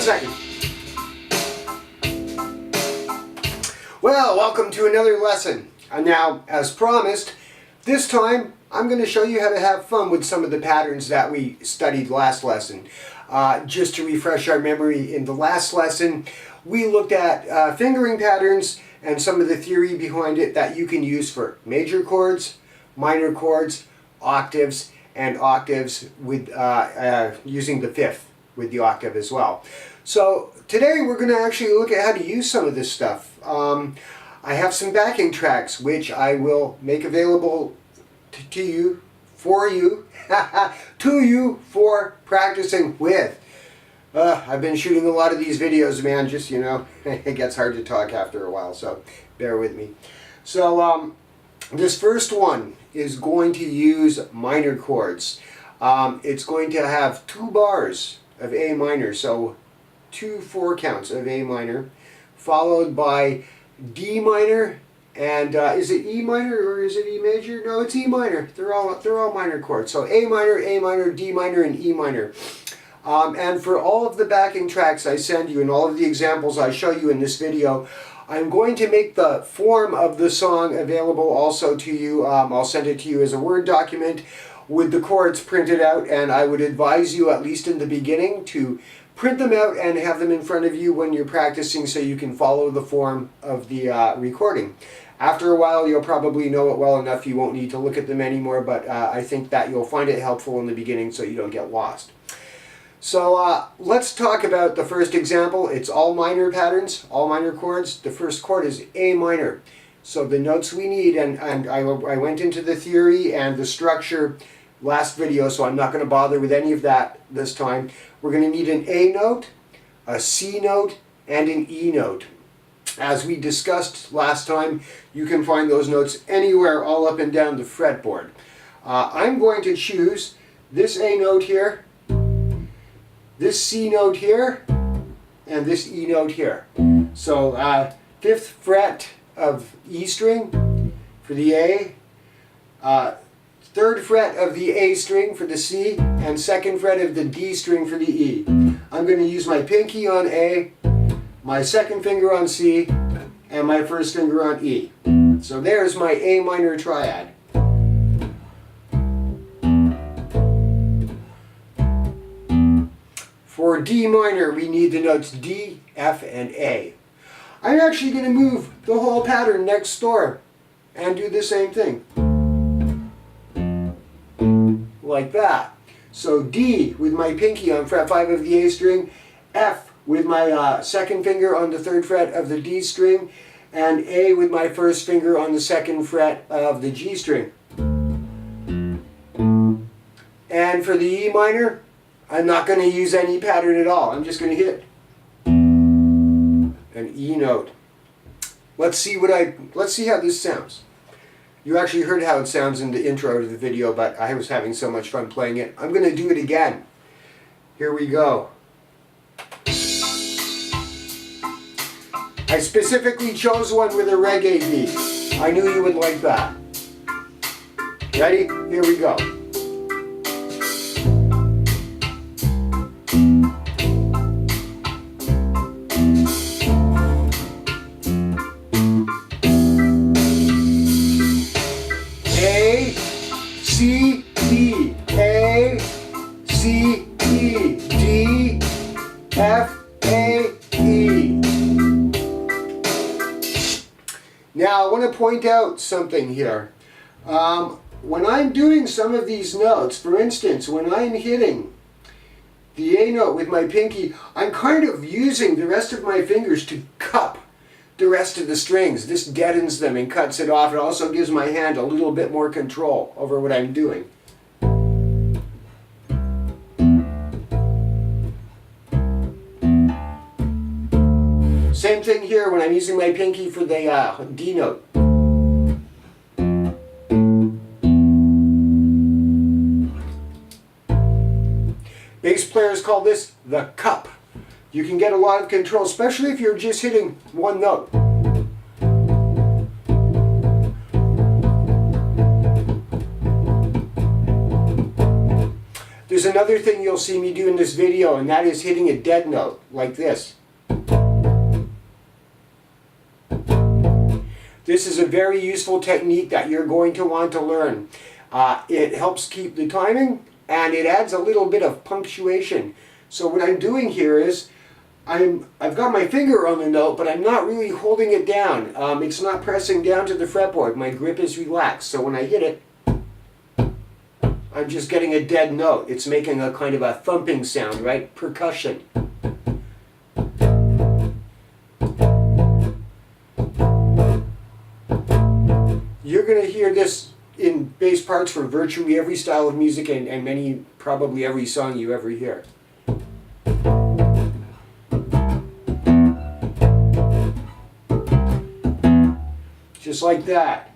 second. Well, welcome to another lesson. And now, as promised, this time I'm going to show you how to have fun with some of the patterns that we studied last lesson. Just to refresh our memory, in the last lesson we looked at fingering patterns and some of the theory behind it that you can use for major chords, minor chords, octaves, and octaves with using the fifth with the octave as well. So today we're going to actually look at how to use some of this stuff. I have some backing tracks which I will make available to you, for you, to you for practicing with. I've been shooting a lot of these videos, man, just, you know, it gets hard to talk after a while, so bear with me. So this first one is going to use minor chords. It's going to have 2 bars of A minor, so 2 4 counts of A minor, followed by D minor, and is it E minor or is it E major? No, it's E minor. They're all minor chords. So A minor, D minor, and E minor. And for all of the backing tracks I send you and all of the examples I show you in this video, I'm going to make the form of the song available also to you. I'll send it to you as a Word document with the chords printed out, and I would advise you, at least in the beginning, to print them out and have them in front of you when you're practicing so you can follow the form of the recording. After a while you'll probably know it well enough you won't need to look at them anymore, but I think that you'll find it helpful in the beginning so you don't get lost. So let's talk about the first example. It's all minor patterns, all minor chords. The first chord is A minor. So the notes we need, and I went into the theory and the structure last video, so I'm not going to bother with any of that this time. We're going to need an A note, a C note, and an E note. As we discussed last time, you can find those notes anywhere all up and down the fretboard. I'm going to choose this A note here, this C note here, and this E note here. So 5th fret of E string for the A, 3rd fret of the A string for the C, and 2nd fret of the D string for the E. I'm going to use my pinky on A, my 2nd finger on C, and my 1st finger on E. So there's my A minor triad. For D minor, we need the notes D, F, and A. I'm actually going to move the whole pattern next door and do the same thing. Like that. So D with my pinky on fret 5 of the A string, F with my 2nd finger on the 3rd fret of the D string, and A with my 1st finger on the 2nd fret of the G string. And for the E minor, I'm not going to use any pattern at all. I'm just going to hit an E note. Let's see how this sounds. You actually heard how it sounds in the intro to the video, but I was having so much fun playing it. I'm going to do it again. Here we go. I specifically chose one with a reggae beat. I knew you would like that. Ready? Here we go. C, E, A, C, E, D, F, A, E. Now I want to point out something here. When I'm doing some of these notes, for instance, when I'm hitting the A note with my pinky, I'm kind of using the rest of my fingers to cup the rest of the strings. This deadens them and cuts it off. It also gives my hand a little bit more control over what I'm doing. Same thing here when I'm using my pinky for the D note. Bass players call this the cup. You can get a lot of control, especially if you're just hitting one note. The There's another thing you'll see me do in this video, and that is hitting a dead note, like this. This is a very useful technique that you're going to want to learn. It helps keep the timing, and it adds a little bit of punctuation. So what I'm doing here is, I've got my finger on the note, but I'm not really holding it down. It's not pressing down to the fretboard. My grip is relaxed. So when I hit it, I'm just getting a dead note. It's making a kind of a thumping sound, right? Percussion. You're going to hear this in bass parts for virtually every style of music and probably every song you ever hear. Just like that.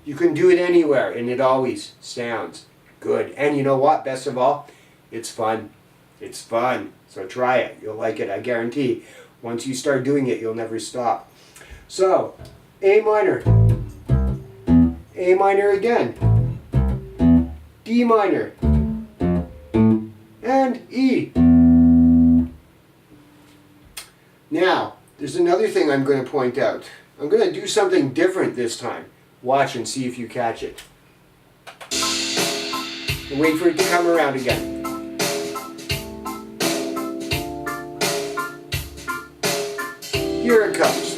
You can do it anywhere, and it always sounds good. And you know what? Best of all, it's fun. It's fun. So try it. You'll like it, I guarantee. Once you start doing it, you'll never stop. So, A minor. A minor again. D minor. And E. Now, there's another thing I'm going to point out. I'm going to do something different this time. Watch and see if you catch it. And wait for it to come around again. Here it comes.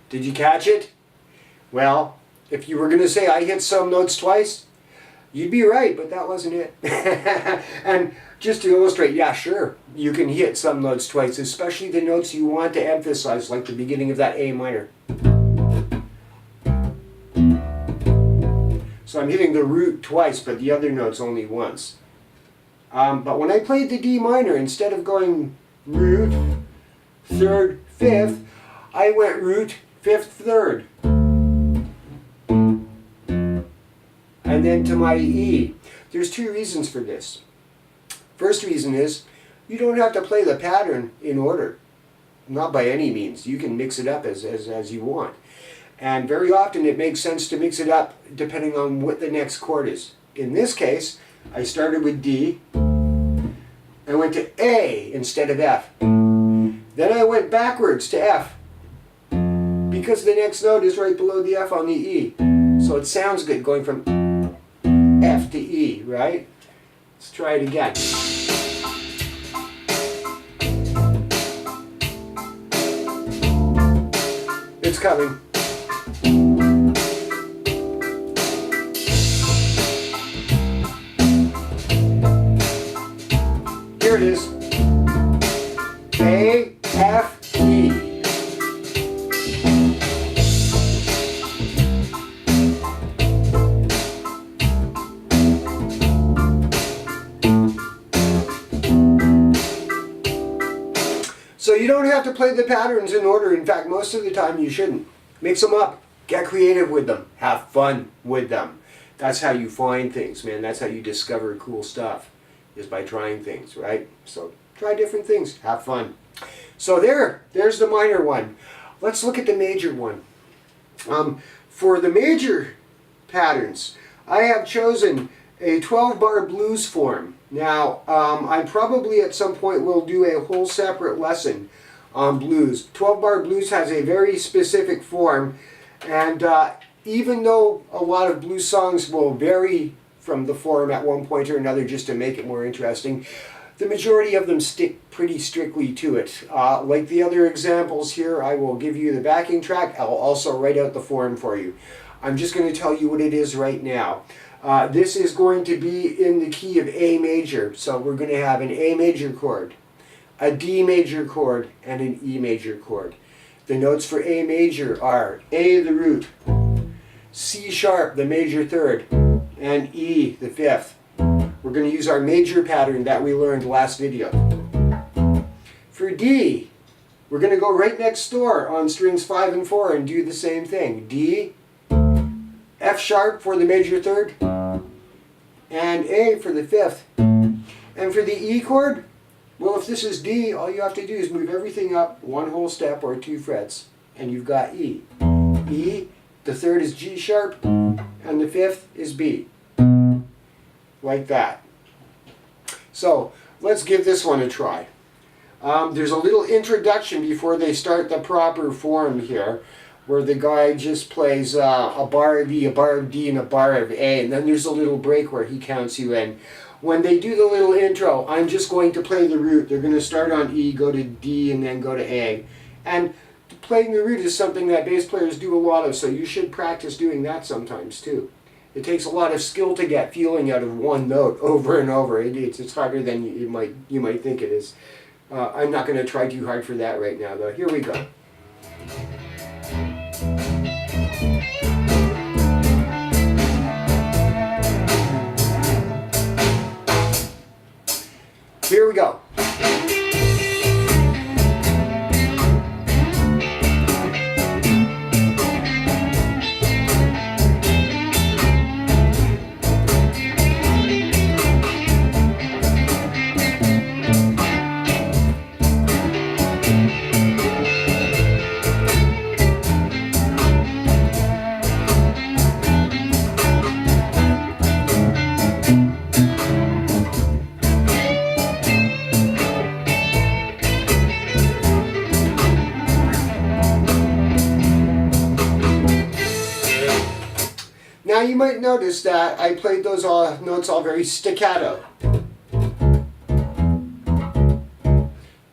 Did you catch it? Well, if you were going to say I hit some notes twice, you'd be right, but that wasn't it. And just to illustrate, yeah, sure, you can hit some notes twice, especially the notes you want to emphasize, like the beginning of that A minor. So I'm hitting the root twice, but the other notes only once. But when I played the D minor, instead of going root, third, fifth, I went root, fifth, third. And then to my E. There's two reasons for this. First reason is, you don't have to play the pattern in order. Not by any means. You can mix it up as you want. And very often it makes sense to mix it up depending on what the next chord is. In this case, I started with D. I went to A instead of F. Then I went backwards to F, because the next note is right below the F on the E. So it sounds good going from F to E, right? Let's try it again. It's coming. Here it is. A, F, E. So you don't have to play the patterns in order. In fact, most of the time you shouldn't. Mix them up. Get creative with them. Have fun with them. That's how you find things, man. That's how you discover cool stuff, is by trying things, right? So try different things. Have fun. So there's the minor one. Let's look at the major one. For the major patterns, I have chosen a 12-bar blues form. Now, I probably at some point will do a whole separate lesson on blues. 12-bar blues has a very specific form, and even though a lot of blues songs will vary from the form at one point or another just to make it more interesting, the majority of them stick pretty strictly to it. Like the other examples here, I will give you the backing track. I'll also write out the form for you. I'm just going to tell you what it is right now. This is going to be in the key of A major. So we're going to have an A major chord, a D major chord, and an E major chord. The notes for A major are A the root, C sharp the major third, and E, the fifth. We're going to use our major pattern that we learned last video. For D, we're going to go right next door on strings 5 and 4 and do the same thing. D, F sharp for the major third, and A for the fifth. And for the E chord, well, if this is D, all you have to do is move everything up one whole step or 2 frets, and you've got E. E, the third is G sharp, and the fifth is B. Like that. So, let's give this one a try. There's a little introduction before they start the proper form here, where the guy just plays a bar of E, a bar of D, and a bar of A, and then there's a little break where he counts you in. When they do the little intro, I'm just going to play the root. They're going to start on E, go to D, and then go to A. And playing the root is something that bass players do a lot of, so you should practice doing that sometimes too. It takes a lot of skill to get feeling out of one note over and over. It's harder than you might think it is. I'm not going to try too hard for that right now, though. Here we go. Here we go. Now you might notice that I played those notes all very staccato,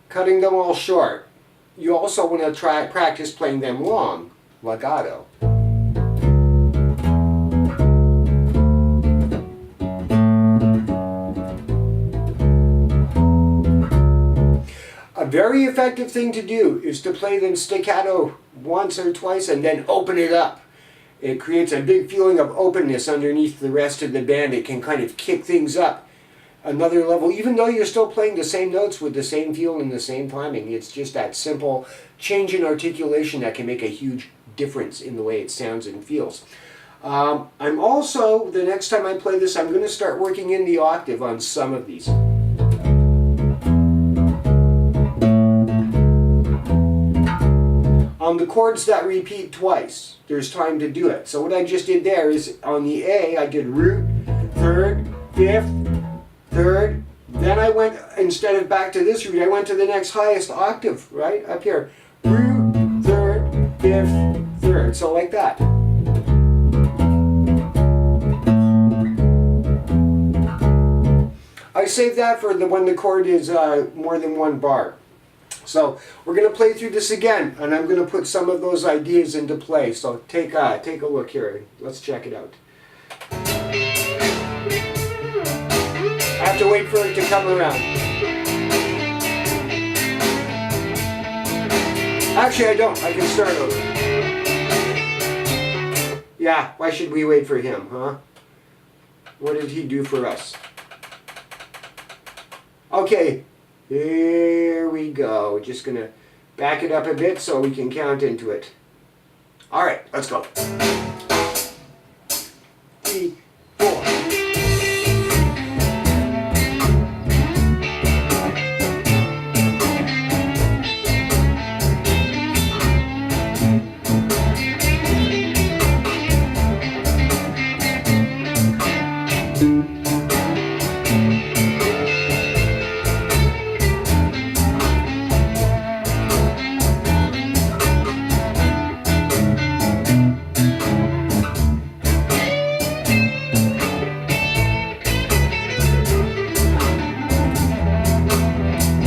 cutting them all short. You also want to practice playing them long, legato. A very effective thing to do is to play them staccato once or twice and then open it up. It creates a big feeling of openness underneath the rest of the band. It can kind of kick things up another level, even though you're still playing the same notes with the same feel and the same timing. It's just that simple change in articulation that can make a huge difference in the way it sounds and feels. I'm also, the next time I play this, I'm going to start working in the octave on some of these. On the chords that repeat twice, there's time to do it. So what I just did there is on the A, I did root, third, fifth, third. Then I went, instead of back to this root, I went to the next highest octave, right? Up here. Root, third, fifth, third. So like that. I save that for when the chord is more than one bar. So we're going to play through this again, and I'm going to put some of those ideas into play. So take a look here. Let's check it out. I have to wait for it to come around. Actually, I don't. I can start over. Yeah, why should we wait for him, huh? What did he do for us? Okay. Here we go. Just going to back it up a bit so we can count into it. All right, let's go. 3, 4.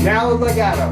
Now legato.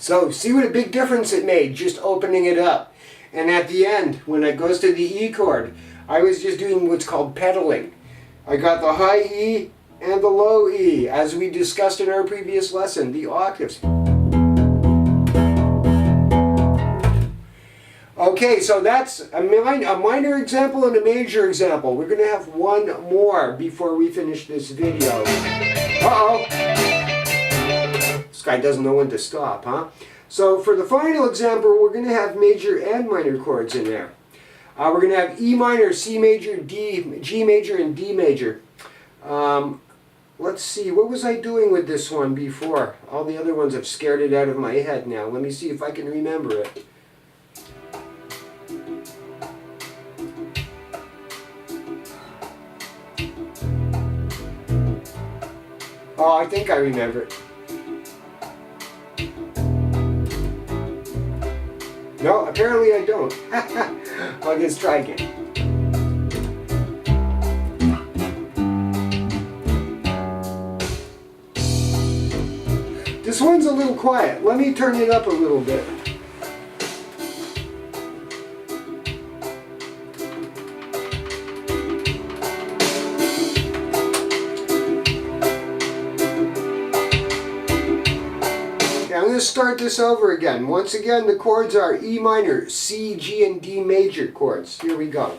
So see what a big difference it made just opening it up. And at the end, when it goes to the E chord, I was just doing what's called pedaling. I got the high E and the low E, as we discussed in our previous lesson, the octaves. Okay, so that's a minor example and a major example. We're going to have one more before we finish this video. Uh-oh. This guy doesn't know when to stop, huh? So for the final example, we're going to have major and minor chords in there. We're going to have E minor, C major, D, G major, and D major. Let's see, what was I doing with this one before? All the other ones have scared it out of my head now. Let me see if I can remember it. Oh, I think I remember it. No, apparently I don't. I'll just try again. This one's a little quiet. Let me turn it up a little bit. Okay, I'm going to start this over again. Once again, the chords are E minor, C, G, and D major chords. Here we go.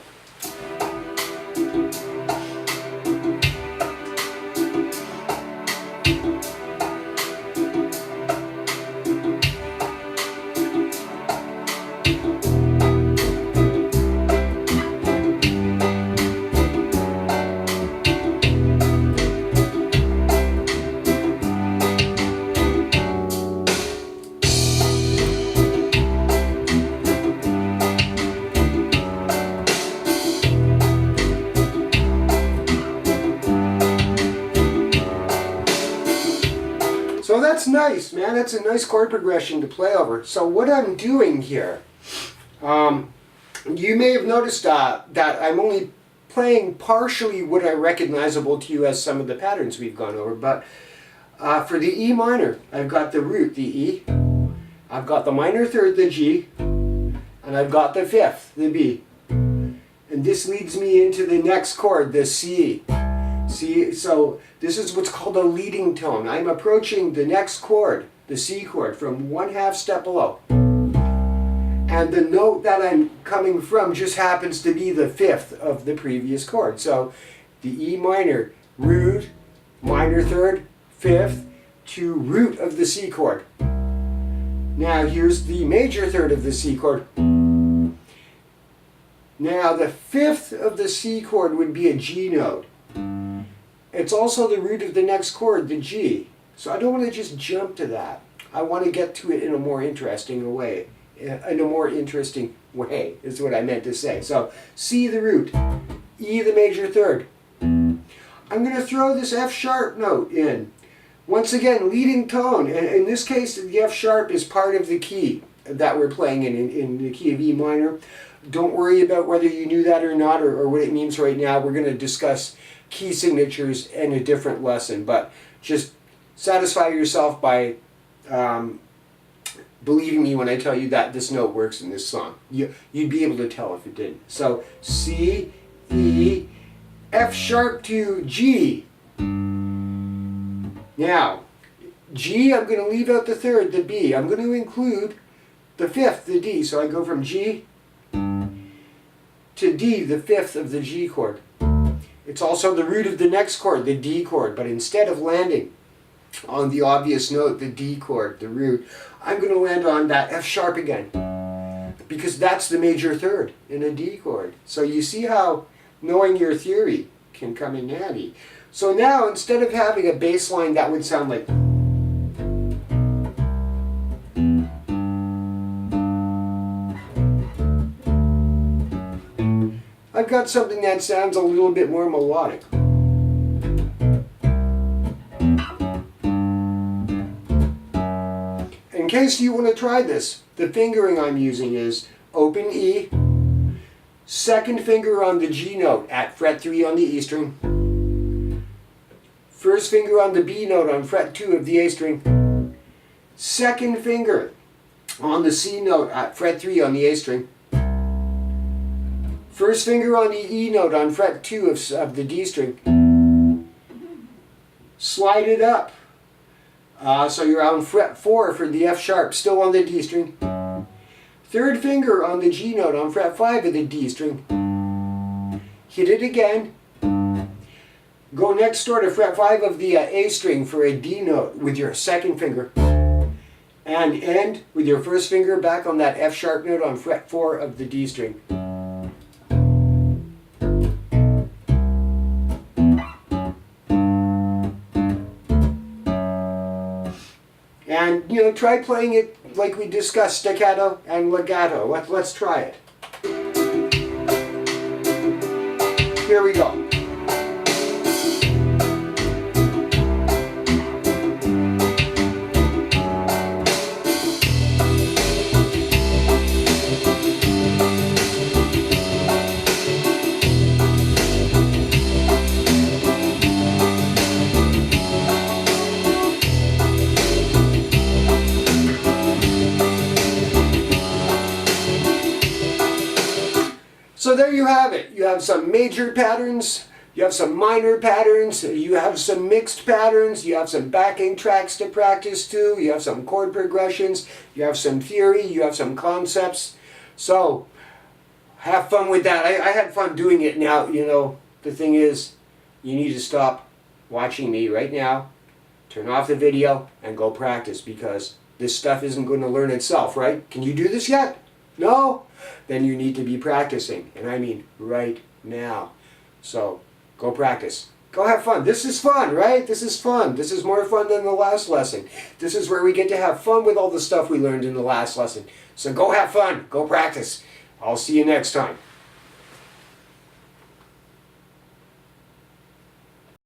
So that's nice, man. That's a nice chord progression to play over. So what I'm doing here, you may have noticed that I'm only playing partially what are recognizable to you as some of the patterns we've gone over. But for the E minor, I've got the root, the E. I've got the minor third, the G. And I've got the fifth, the B. And this leads me into the next chord, the C. See, so this is what's called a leading tone. I'm approaching the next chord, the C chord, from 1/2 step below. And the note that I'm coming from just happens to be the fifth of the previous chord. So the E minor, root, minor third, fifth, to root of the C chord. Now here's the major third of the C chord. Now the fifth of the C chord would be a G note. It's also the root of the next chord, the G. So I don't want to just jump to that. I want to get to it in a more interesting way. In a more interesting way is what I meant to say. So C the root, E the major third. I'm going to throw this F sharp note in. Once again, leading tone. And in this case, the F sharp is part of the key that we're playing in the key of E minor. Don't worry about whether you knew that or not, or what it means right now. We're going to discuss key signatures in a different lesson, but just satisfy yourself by believing me when I tell you that this note works in this song. You'd be able to tell if it didn't. So C, E, F sharp to G. Now, G, I'm going to leave out the third, the B. I'm going to include the fifth, the D. So I go from G to D, the fifth of the G chord. It's also the root of the next chord, the D chord, but instead of landing on the obvious note, the D chord, the root, I'm going to land on that F sharp again, because that's the major third in a D chord. So you see how knowing your theory can come in handy. So now, instead of having a bass line that would sound like, I've got something that sounds a little bit more melodic. In case you want to try this, the fingering I'm using is open E, second finger on the G note at fret 3 on the E string, first finger on the B note on fret 2 of the A string, second finger on the C note at fret 3 on the A string. First finger on the E note on fret 2 of the D string. Slide it up. So you're on fret 4 for the F sharp, still on the D string. Third finger on the G note on fret 5 of the D string. Hit it again. Go next door to fret 5 of the A string for a D note with your second finger. And end with your first finger back on that F sharp note on fret 4 of the D string. And, you know, try playing it like we discussed, staccato and legato. Let's try it. Here we go. So there you have it. You have some major patterns, you have some minor patterns, you have some mixed patterns, you have some backing tracks to practice to, you have some chord progressions, you have some theory, you have some concepts. So have fun with that. I had fun doing it. Now, you know, the thing is, you need to stop watching me right now, turn off the video, and go practice, because this stuff isn't going to learn itself, right? Can you do this yet? No? Then you need to be practicing, and I mean right now. So go practice. Go have fun. This is fun, right? This is fun. This is more fun than the last lesson. This is where we get to have fun with all the stuff we learned in the last lesson. So go have fun. Go practice. I'll see you next time.